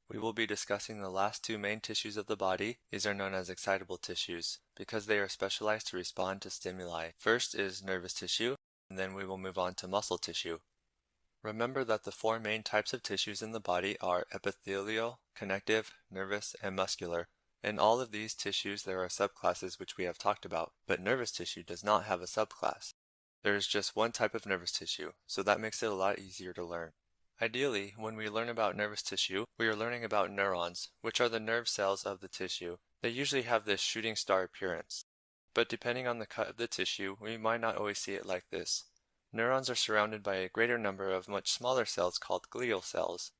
We will be discussing the last two main tissues of the body. These are known as excitable tissues because they are specialized to respond to stimuli. First is nervous tissue, and then we will move on to muscle tissue. Remember that the four main types of tissues in the body are epithelial, connective, nervous, and muscular. In all of these tissues there are subclasses which we have talked about, but nervous tissue does not have a subclass. There is just one type of nervous tissue, so that makes it a lot easier to learn. Ideally, when we learn about nervous tissue, we are learning about neurons, which are the nerve cells of the tissue. They usually have this shooting star appearance. But depending on the cut of the tissue, we might not always see it like this. Neurons are surrounded by a greater number of much smaller cells called glial cells.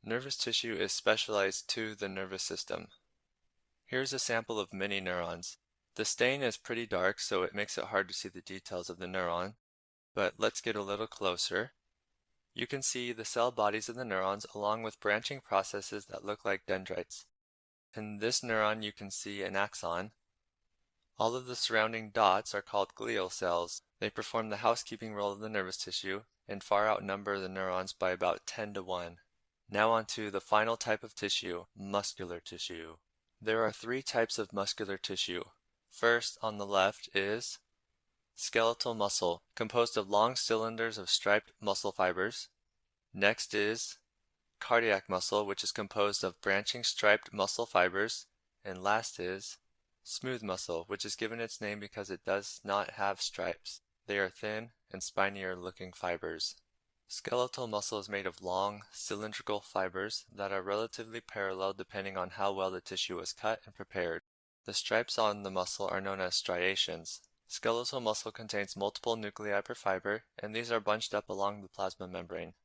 Nervous tissue is specialized to the nervous system. Here's a sample of many neurons. The stain is pretty dark, so it makes it hard to see the details of the neuron, but let's get a little closer. You can see the cell bodies of the neurons along with branching processes that look like dendrites. In this neuron you can see an axon. All of the surrounding dots are called glial cells. They perform the housekeeping role of the nervous tissue and far outnumber the neurons by about 10 to 1. Now on to the final type of tissue, muscular tissue. There are three types of muscular tissue. First, on the left is skeletal muscle, composed of long cylinders of striped muscle fibers. Next is cardiac muscle, which is composed of branching striped muscle fibers. And last is smooth muscle, which is given its name because it does not have stripes. They are thin and spinier looking fibers. Skeletal muscle is made of long, cylindrical fibers that are relatively parallel depending on how well the tissue was cut and prepared. The stripes on the muscle are known as striations. Skeletal muscle contains multiple nuclei per fiber, and these are bunched up along the plasma membrane.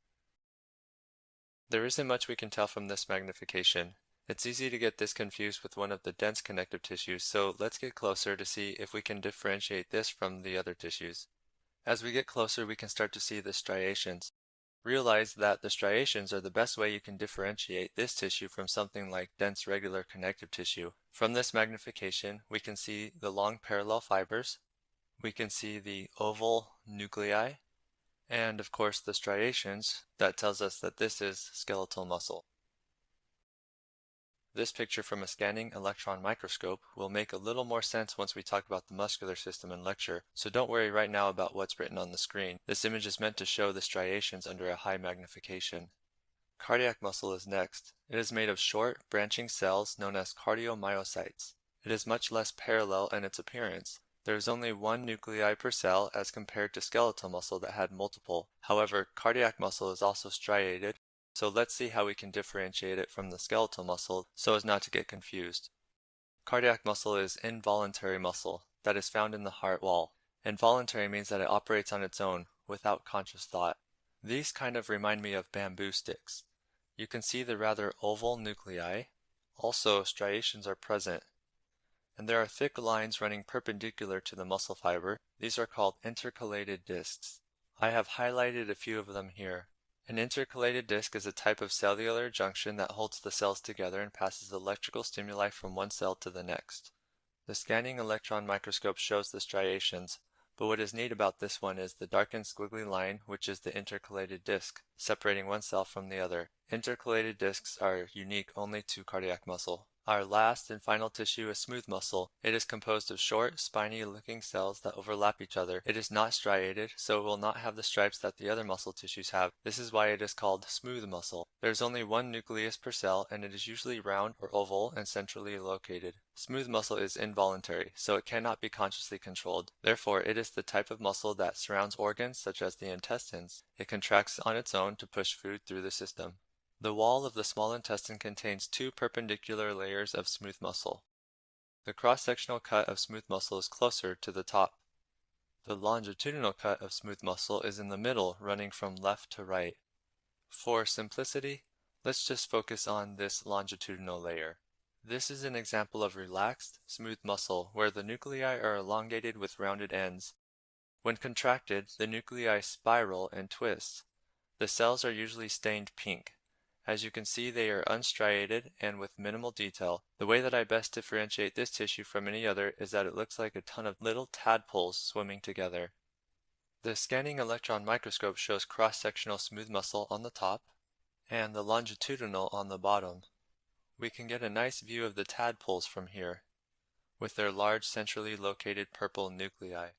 There isn't much we can tell from this magnification. It's easy to get this confused with one of the dense connective tissues, so let's get closer to see if we can differentiate this from the other tissues. As we get closer, we can start to see the striations. Realize that the striations are the best way you can differentiate this tissue from something like dense regular connective tissue. From this magnification, we can see the long parallel fibers, we can see the oval nuclei, and of course the striations. That tells us that this is skeletal muscle. This picture from a scanning electron microscope will make a little more sense once we talk about the muscular system in lecture, so don't worry right now about what's written on the screen. This image is meant to show the striations under a high magnification. Cardiac muscle is next. It is made of short, branching cells known as cardiomyocytes. It is much less parallel in its appearance. There is only one nuclei per cell as compared to skeletal muscle that had multiple. However, cardiac muscle is also striated, so let's see how we can differentiate it from the skeletal muscle so as not to get confused. Cardiac muscle is involuntary muscle that is found in the heart wall. Involuntary means that it operates on its own, without conscious thought. These kind of remind me of bamboo sticks. You can see the rather oval nuclei. Also, striations are present. And there are thick lines running perpendicular to the muscle fiber. These are called intercalated discs. I have highlighted a few of them here. An intercalated disc is a type of cellular junction that holds the cells together and passes electrical stimuli from one cell to the next. The scanning electron microscope shows the striations, but what is neat about this one is the darkened squiggly line, which is the intercalated disc, separating one cell from the other. Intercalated discs are unique only to cardiac muscle. Our last and final tissue is smooth muscle. It is composed of short, spiny-looking cells that overlap each other. It is not striated, so it will not have the stripes that the other muscle tissues have. This is why it is called smooth muscle. There is only one nucleus per cell, and it is usually round or oval and centrally located. Smooth muscle is involuntary, so it cannot be consciously controlled. Therefore, it is the type of muscle that surrounds organs such as the intestines. It contracts on its own to push food through the system. The wall of the small intestine contains two perpendicular layers of smooth muscle. The cross-sectional cut of smooth muscle is closer to the top. The longitudinal cut of smooth muscle is in the middle, running from left to right. For simplicity, let's just focus on this longitudinal layer. This is an example of relaxed, smooth muscle where the nuclei are elongated with rounded ends. When contracted, the nuclei spiral and twist. The cells are usually stained pink. As you can see, they are unstriated and with minimal detail. The way that I best differentiate this tissue from any other is that it looks like a ton of little tadpoles swimming together. The scanning electron microscope shows cross-sectional smooth muscle on the top and the longitudinal on the bottom. We can get a nice view of the tadpoles from here, with their large centrally located purple nuclei.